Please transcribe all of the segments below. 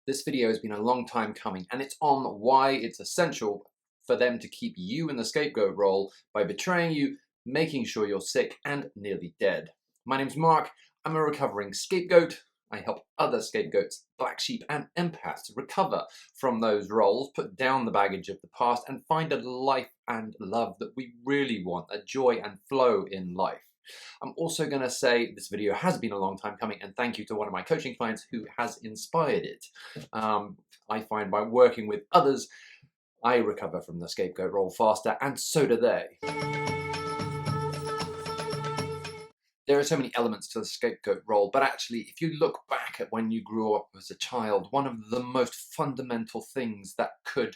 This video has been a long time coming, and it's on why it's essential for them to keep you in the scapegoat role by betraying you, making sure you're sick and nearly dead. My name's Mark. I'm a recovering scapegoat. I help other scapegoats, black sheep and empaths recover from those roles, put down the baggage of the past and find a life and love that we really want, a joy and flow in life. I'm also going to say this video has been a long time coming, and thank you to one of my coaching clients who has inspired it. I find by working with others, I recover from the scapegoat role faster, and so do they. There are so many elements to the scapegoat role, but actually, if you look back at when you grew up as a child, one of the most fundamental things that could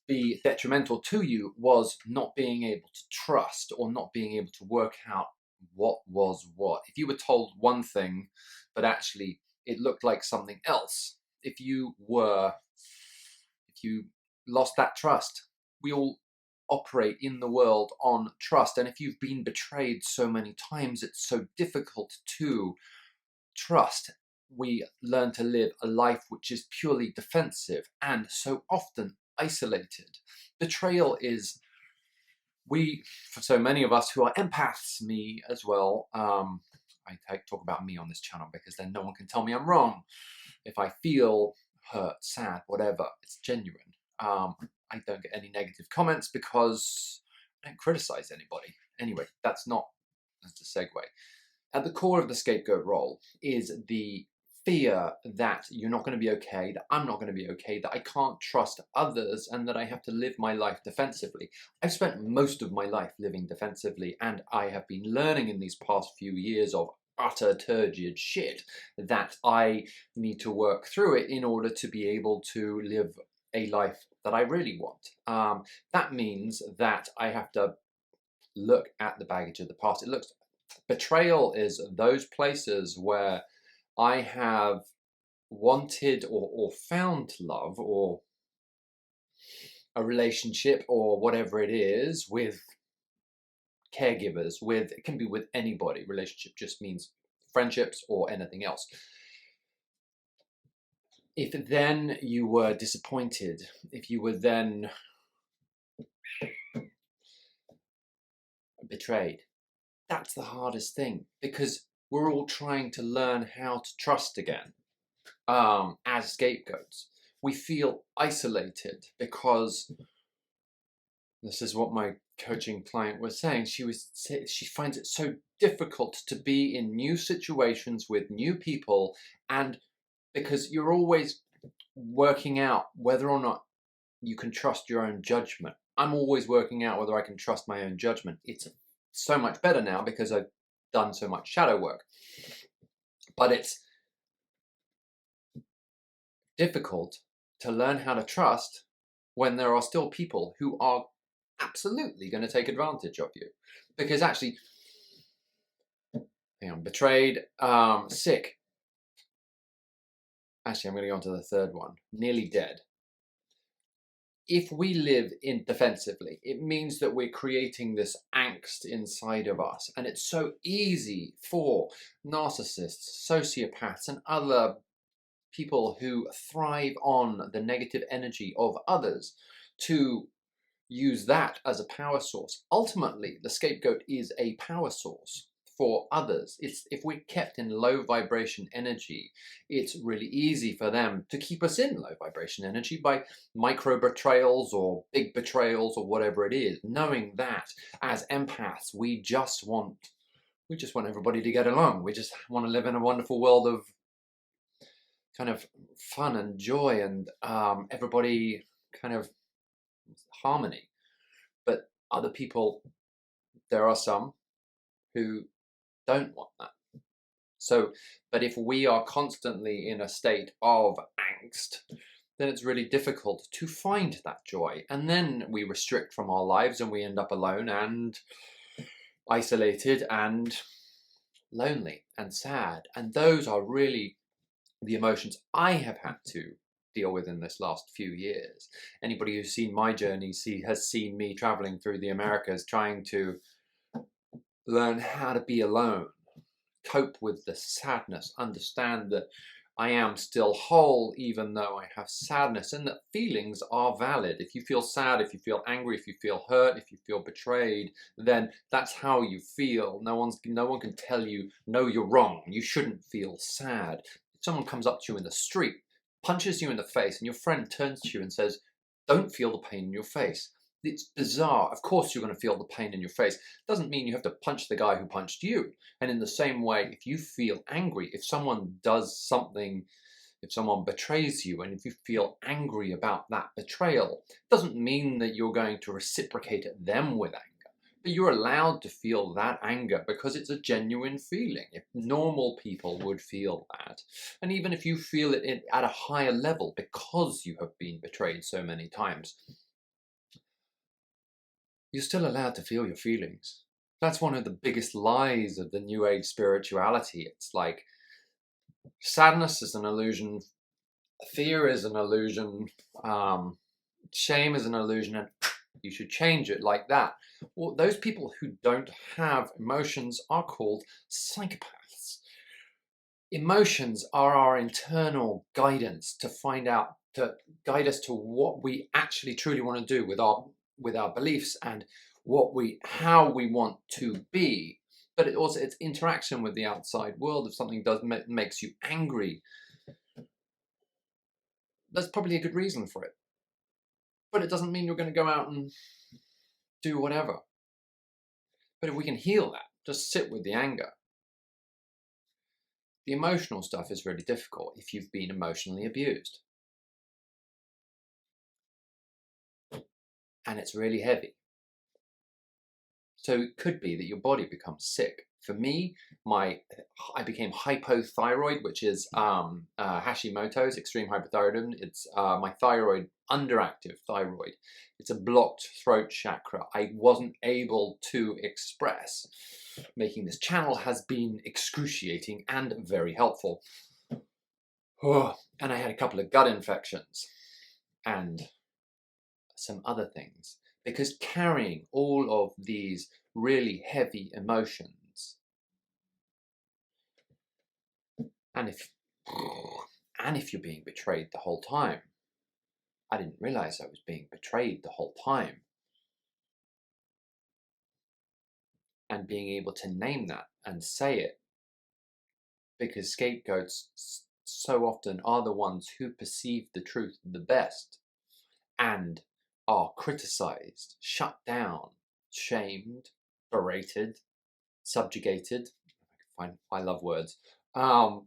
be detrimental to you was not being able to trust or not being able to work out what was what. If you were told one thing, but actually it looked like something else, if you lost that trust. We all operate in the world on trust, and if you've been betrayed so many times, it's so difficult to trust. We learn to live a life which is purely defensive and so often isolated. Betrayal is, for so many of us who are empaths, me as well, I talk about me on this channel because then no one can tell me I'm wrong. If I feel hurt, sad, whatever, it's genuine. I don't get any negative comments because I don't criticize anybody. Anyway, that's a segue. At the core of the scapegoat role is the fear that you're not going to be okay, that I'm not going to be okay, that I can't trust others, and that I have to live my life defensively. I've spent most of my life living defensively, and I have been learning in these past few years of utter turgid shit that I need to work through it in order to be able to live a life that I really want. That means that I have to look at the baggage of the past. Betrayal is those places where I have wanted or found love or a relationship or whatever it is with caregivers, it can be with anybody. Relationship just means friendships or anything else. If then you were disappointed, if you were then betrayed, that's the hardest thing, because we're all trying to learn how to trust again. As scapegoats, we feel isolated because this is what my coaching client was saying. She finds it so difficult to be in new situations with new people, and because you're always working out whether or not you can trust your own judgment. I'm always working out whether I can trust my own judgment. It's so much better now because I've done so much shadow work. But it's difficult to learn how to trust when there are still people who are absolutely going to take advantage of you. Because actually, betrayed, sick. Actually, I'm going to go on to the third one. Nearly dead. If we live defensively, it means that we're creating this angst inside of us. And it's so easy for narcissists, sociopaths, and other people who thrive on the negative energy of others to use that as a power source. Ultimately, the scapegoat is a power source for others. If we're kept in low vibration energy, it's really easy for them to keep us in low vibration energy by micro betrayals or big betrayals or whatever it is, knowing that as empaths, we just want everybody to get along. We just want to live in a wonderful world of kind of fun and joy and everybody kind of harmony. But other people, there are some who don't want that. So, but if we are constantly in a state of angst, then it's really difficult to find that joy. And then we restrict from our lives and we end up alone and isolated and lonely and sad. And those are really the emotions I have had to deal with in this last few years. Anybody who's seen my journey has seen me traveling through the Americas trying to learn how to be alone, cope with the sadness, understand that I am still whole even though I have sadness, and that feelings are valid. If you feel sad, if you feel angry, if you feel hurt, if you feel betrayed, then that's how you feel. No one can tell you, no, you're wrong, you shouldn't feel sad. If someone comes up to you in the street, punches you in the face, and your friend turns to you and says, don't feel the pain in your face. It's bizarre. Of course you're going to feel the pain in your face. Doesn't mean you have to punch the guy who punched you. And in the same way, if you feel angry, if someone does something, if someone betrays you, and if you feel angry about that betrayal, doesn't mean that you're going to reciprocate at them with anger. But you're allowed to feel that anger because it's a genuine feeling. If normal people would feel that, and even if you feel it at a higher level because you have been betrayed so many times, you're still allowed to feel your feelings. That's one of the biggest lies of the New Age spirituality. It's like sadness is an illusion, fear is an illusion, shame is an illusion, and you should change it like that. Well, those people who don't have emotions are called psychopaths. Emotions are our internal guidance to find out, to guide us to what we actually truly want to do with our beliefs and how we want to be. But it's interaction with the outside world. If something makes you angry, there's probably a good reason for it. But it doesn't mean you're going to go out and do whatever. But if we can heal that, just sit with the anger. The emotional stuff is really difficult if you've been emotionally abused. And it's really heavy. So it could be that your body becomes sick. For me, I became hypothyroid, which is Hashimoto's, extreme hypothyroidism. It's my thyroid, underactive thyroid. It's a blocked throat chakra. I wasn't able to express. Making this channel has been excruciating and very helpful. Oh, and I had a couple of gut infections and some other things. Because carrying all of these really heavy emotions, and if you're being betrayed the whole time, I didn't realize I was being betrayed the whole time, and being able to name that and say it, because scapegoats so often are the ones who perceive the truth the best and are criticized, shut down, shamed, berated, subjugated. I love words. But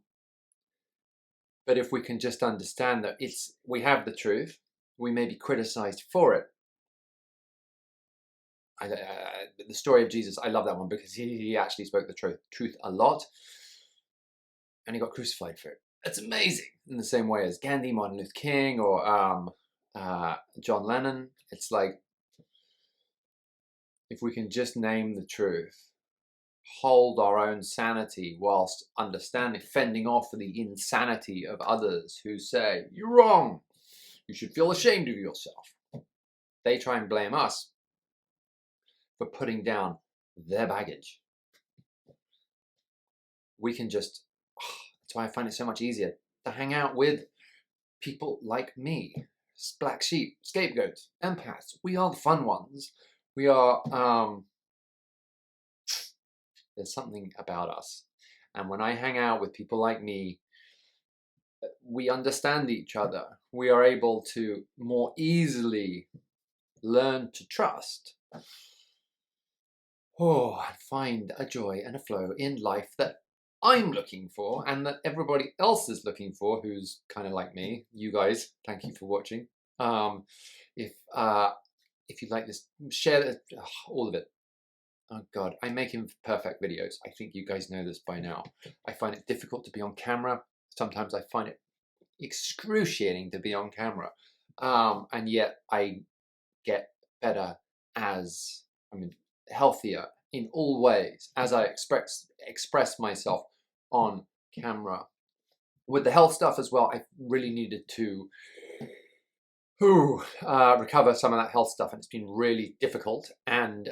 if we can just understand that we have the truth, we may be criticized for it. The story of Jesus, I love that one because he actually spoke the truth a lot, and he got crucified for it. It's amazing. In the same way as Gandhi, Martin Luther King, or John Lennon. It's like, if we can just name the truth, hold our own sanity whilst fending off the insanity of others who say, you're wrong, you should feel ashamed of yourself. They try and blame us for putting down their baggage. We can just, that's why I find it so much easier to hang out with people like me. Black sheep, scapegoats, empaths. We are the fun ones. We are, there's something about us. And when I hang out with people like me, we understand each other. We are able to more easily learn to trust. And find a joy and a flow in life that I'm looking for and that everybody else is looking for who's kind of like me. You guys, thank you for watching. If you like this, share all of it. Oh God, I make imperfect videos. I think you guys know this by now. I find it difficult to be on camera. Sometimes I find it excruciating to be on camera. And yet I get better healthier in all ways as I express myself on camera. With the health stuff as well, I really needed to recover some of that health stuff, and it's been really difficult, and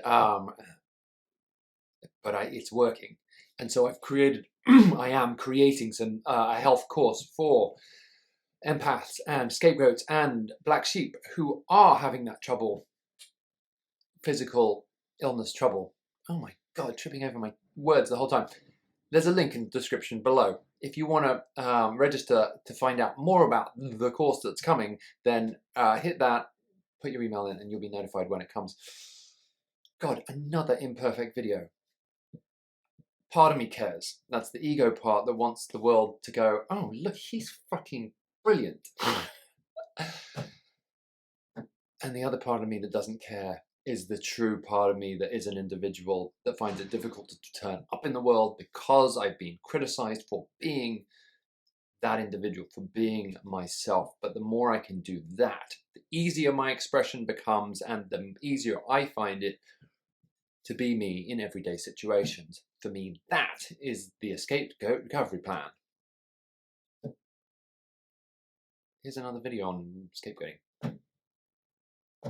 but it's working. And so I've created I am creating a health course for empaths and scapegoats and black sheep who are having that trouble, physical illness trouble. Oh my God, tripping over my words the whole time. There's a link in the description below. If you want to register to find out more about the course that's coming, then hit that, put your email in, and you'll be notified when it comes. God, another imperfect video. Part of me cares. That's the ego part that wants the world to go, oh, look, he's fucking brilliant. And the other part of me that doesn't care is the true part of me that is an individual that finds it difficult to turn up in the world because I've been criticized for being that individual, for being myself. But the more I can do that, the easier my expression becomes and the easier I find it to be me in everyday situations. For me, that is the Scapegoat recovery plan. Here's another video on scapegoating.